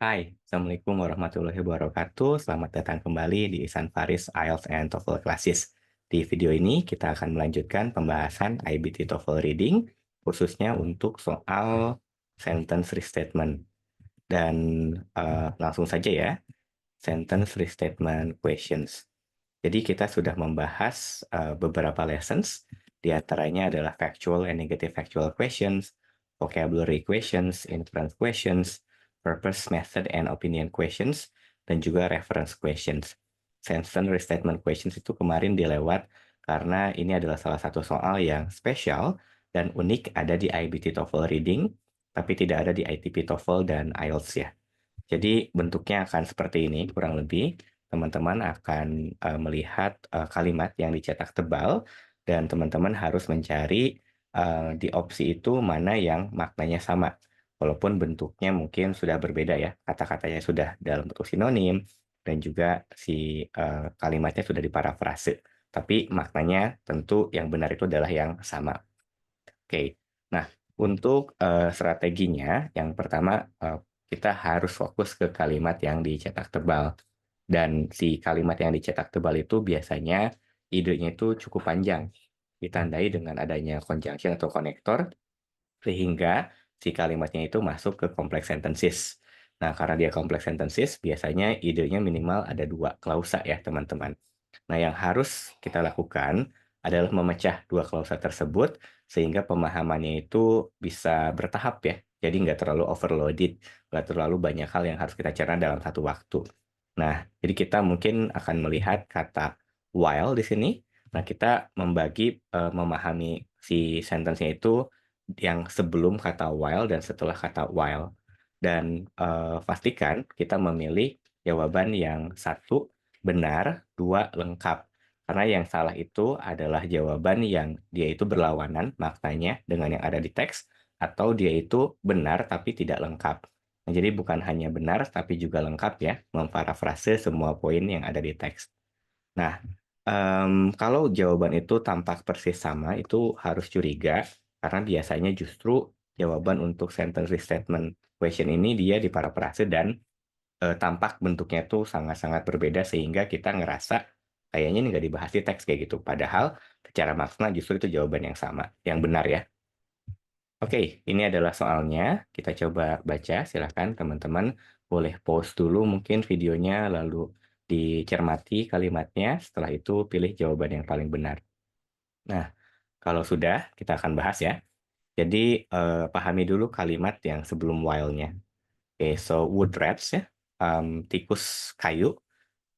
Hai, Assalamualaikum warahmatullahi wabarakatuh. Selamat datang kembali di Ihsan Faris IELTS and TOEFL Classes. Di video ini kita akan melanjutkan pembahasan IBT TOEFL Reading, khususnya untuk soal sentence restatement. Dan langsung saja ya, sentence restatement questions. Jadi kita sudah membahas beberapa lessons, di antaranya adalah factual and negative factual questions, vocabulary questions, inference questions, purpose, method, and opinion questions, dan juga reference questions. Sentence restatement questions itu kemarin dilewat karena ini adalah salah satu soal yang spesial dan unik ada di IBT TOEFL Reading, tapi tidak ada di ITP TOEFL dan IELTS ya. Jadi bentuknya akan seperti ini kurang lebih. Teman-teman akan melihat kalimat yang dicetak tebal dan teman-teman harus mencari di opsi itu mana yang maknanya sama. Walaupun bentuknya mungkin sudah berbeda ya, kata-katanya sudah dalam bentuk sinonim dan juga si kalimatnya sudah diparafrase. Tapi maknanya tentu yang benar itu adalah yang sama. Oke, nah untuk strateginya, yang pertama kita harus fokus ke kalimat yang dicetak tebal. Dan si kalimat yang dicetak tebal itu biasanya idenya itu cukup panjang, ditandai dengan adanya conjunction atau konektor, sehingga si kalimatnya itu masuk ke complex sentences. Nah, karena dia complex sentences, biasanya idenya minimal ada dua klausa ya, teman-teman. Nah, yang harus kita lakukan adalah memecah dua klausa tersebut sehingga pemahamannya itu bisa bertahap ya. Jadi nggak terlalu overloaded, nggak terlalu banyak hal yang harus kita cerna dalam satu waktu. Nah, jadi kita mungkin akan melihat kata while di sini. Nah, kita membagi memahami si sentence-nya itu yang sebelum kata while dan setelah kata while. Dan pastikan kita memilih jawaban yang satu benar, dua lengkap. Karena yang salah itu adalah jawaban yang dia itu berlawanan maknanya dengan yang ada di teks, atau dia itu benar tapi tidak lengkap. Nah, jadi bukan hanya benar tapi juga lengkap ya, memparafrase semua poin yang ada di teks. Nah, kalau jawaban itu tampak persis sama, itu harus curiga, karena biasanya justru jawaban untuk sentence restatement question ini dia diparafrase dan tampak bentuknya tuh sangat-sangat berbeda sehingga kita ngerasa kayaknya ini nggak dibahas di teks kayak gitu. Padahal secara makna justru itu jawaban yang sama, yang benar ya. Oke, ini adalah soalnya. Kita coba baca. Silahkan teman-teman boleh pause dulu mungkin videonya, lalu dicermati kalimatnya. Setelah itu pilih jawaban yang paling benar. Nah, kalau sudah, kita akan bahas ya. Jadi, pahami dulu kalimat yang sebelum while-nya. Oke, so wood rats ya, tikus kayu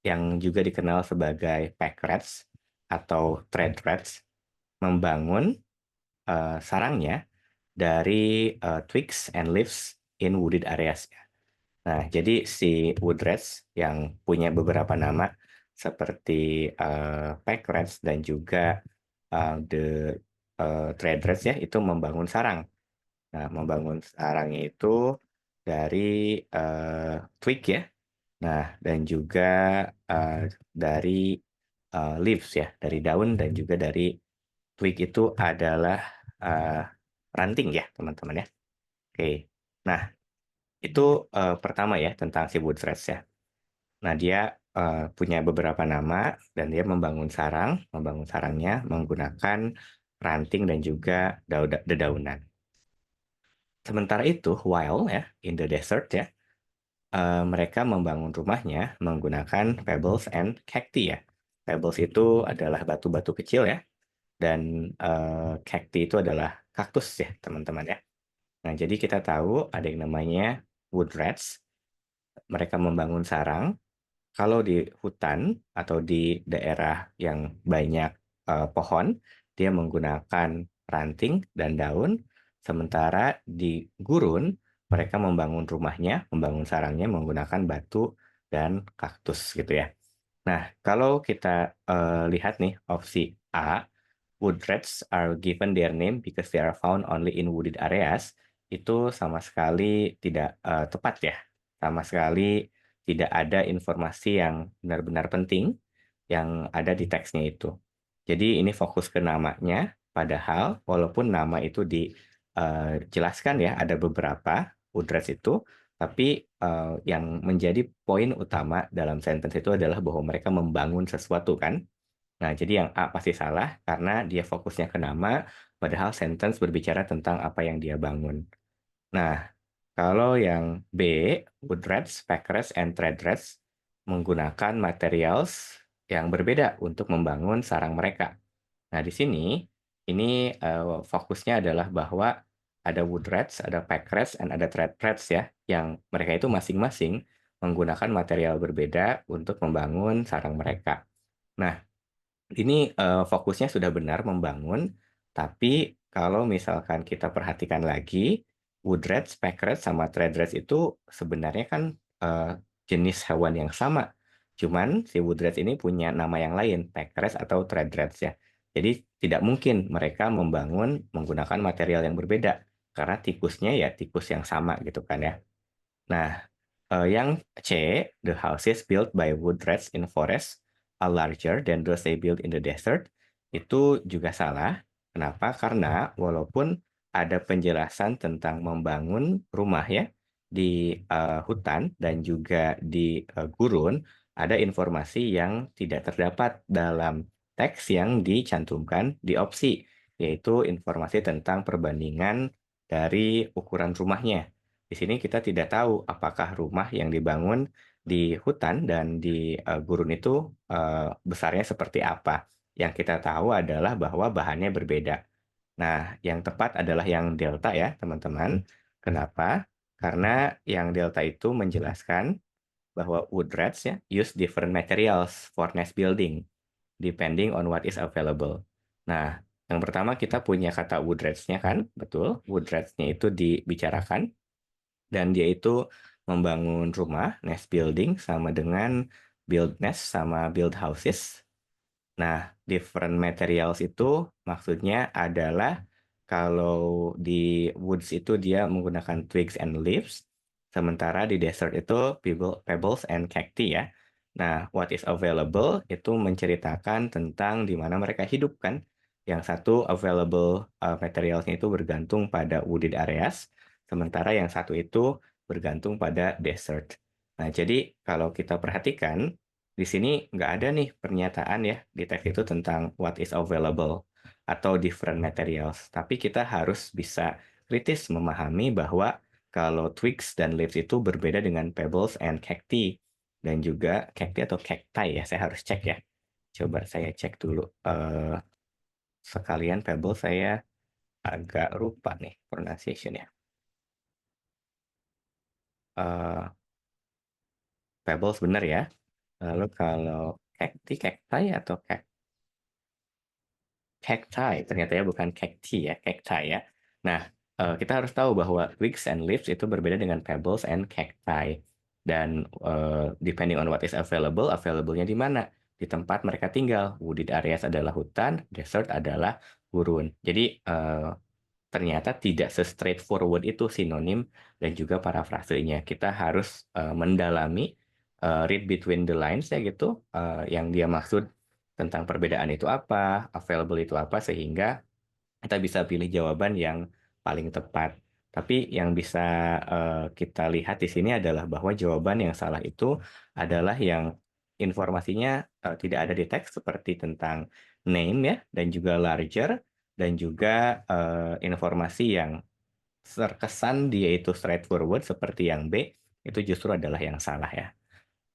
yang juga dikenal sebagai pack rats atau thread rats membangun sarangnya dari twigs and leaves in wooded areas. Nah, jadi si wood rats yang punya beberapa nama seperti pack rats dan juga the thread rats ya, itu membangun sarang. Nah, membangun sarangnya itu dari twig ya. Nah, dan juga dari leaves ya, dari daun dan juga dari twig itu adalah ranting ya, teman-teman ya. Oke. Nah, itu pertama ya tentang si wood thrush ya. Nah, dia punya beberapa nama dan dia membangun sarangnya menggunakan ranting dan juga dedaunan. Sementara itu, while ya, in the desert ya, mereka membangun rumahnya menggunakan pebbles and cacti ya. Pebbles itu adalah batu-batu kecil ya, dan cacti itu adalah kaktus ya, teman-teman ya. Nah, jadi kita tahu ada yang namanya wood rats. Mereka membangun sarang. Kalau di hutan atau di daerah yang banyak pohon, dia menggunakan ranting dan daun. Sementara di gurun, mereka membangun rumahnya, membangun sarangnya menggunakan batu dan kaktus gitu ya. Nah, kalau kita lihat nih opsi A, wood rats are given their name because they are found only in wooded areas, itu sama sekali tidak tepat ya. Sama sekali tidak ada informasi yang benar-benar penting yang ada di teksnya itu. Jadi ini fokus ke namanya, padahal walaupun nama itu dijelaskan ya, ada beberapa wood rats itu, Tapi, yang menjadi poin utama dalam sentence itu adalah bahwa mereka membangun sesuatu kan. Nah, jadi yang A pasti salah karena dia fokusnya ke nama, padahal sentence berbicara tentang apa yang dia bangun. Nah, kalau yang B, wood rats, pack rats, and thread rats menggunakan materials yang berbeda untuk membangun sarang mereka. Nah, di sini ini fokusnya adalah bahwa ada wood rats, ada pack rats, and ada thread rats ya, yang mereka itu masing-masing menggunakan material berbeda untuk membangun sarang mereka. Nah, ini, fokusnya sudah benar membangun, tapi kalau misalkan kita perhatikan lagi, wood rats, pack rats, sama thread rats itu sebenarnya kan, jenis hewan yang sama. Cuman si wood rats ini punya nama yang lain, pack rats atau thread rats ya. Jadi tidak mungkin mereka membangun menggunakan material yang berbeda, karena tikusnya ya tikus yang sama gitu kan ya. Nah, yang C, the houses built by wood rats in forest are larger than those they built in the desert, itu juga salah. Kenapa? Karena walaupun ada penjelasan tentang membangun rumah ya di hutan dan juga di gurun, ada informasi yang tidak terdapat dalam teks yang dicantumkan di opsi, yaitu informasi tentang perbandingan dari ukuran rumahnya. Di sini kita tidak tahu apakah rumah yang dibangun di hutan dan di gurun itu besarnya seperti apa. Yang kita tahu adalah bahwa bahannya berbeda. Nah, yang tepat adalah yang delta ya, teman-teman. Kenapa? Karena yang delta itu menjelaskan bahwa wood rats ya use different materials for nest building depending on what is available. Nah, yang pertama kita punya kata wood rats-nya kan, betul. Wood rats-nya itu dibicarakan dan dia itu membangun rumah, nest building, sama dengan build nest sama build houses. Nah, different materials itu maksudnya adalah kalau di woods itu dia menggunakan twigs and leaves, sementara di desert itu pebbles and cacti ya. Nah, what is available itu menceritakan tentang di mana mereka hidup kan. Yang satu available materialsnya itu bergantung pada wooded areas, sementara yang satu itu bergantung pada desert. Nah, jadi kalau kita perhatikan, di sini nggak ada nih pernyataan ya di teks itu tentang what is available atau different materials. Tapi kita harus bisa kritis memahami bahwa kalau twigs dan leaves itu berbeda dengan pebbles and cacti. Dan juga cacti atau cacti ya, saya harus cek ya. Coba saya cek dulu. Sekalian pebbles saya agak lupa nih pronunciation-nya. Eh, Pebbles benar ya. Lalu kalau cacti atau cacti, ternyata ya bukan cacti ya, cacti ya. Nah, kita harus tahu bahwa twigs and leaves itu berbeda dengan pebbles and cacti. Dan depending on what is available, available-nya di mana? Di tempat mereka tinggal. Wooded areas adalah hutan, desert adalah gurun. Jadi ternyata tidak se-straightforward itu sinonim dan juga parafrasenya. Kita harus mendalami, read between the lines ya gitu, yang dia maksud tentang perbedaan itu apa, available itu apa, sehingga kita bisa pilih jawaban yang paling tepat. Tapi yang bisa kita lihat di sini adalah bahwa jawaban yang salah itu adalah yang informasinya tidak ada di teks seperti tentang name ya dan juga larger dan juga informasi yang terkesan dia itu straightforward seperti yang B itu justru adalah yang salah ya.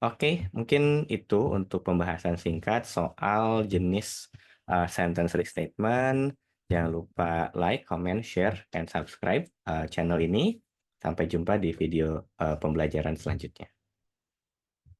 Oke, mungkin itu untuk pembahasan singkat soal jenis sentence restatement. Jangan lupa like, comment, share, and subscribe channel ini. Sampai jumpa di video pembelajaran selanjutnya.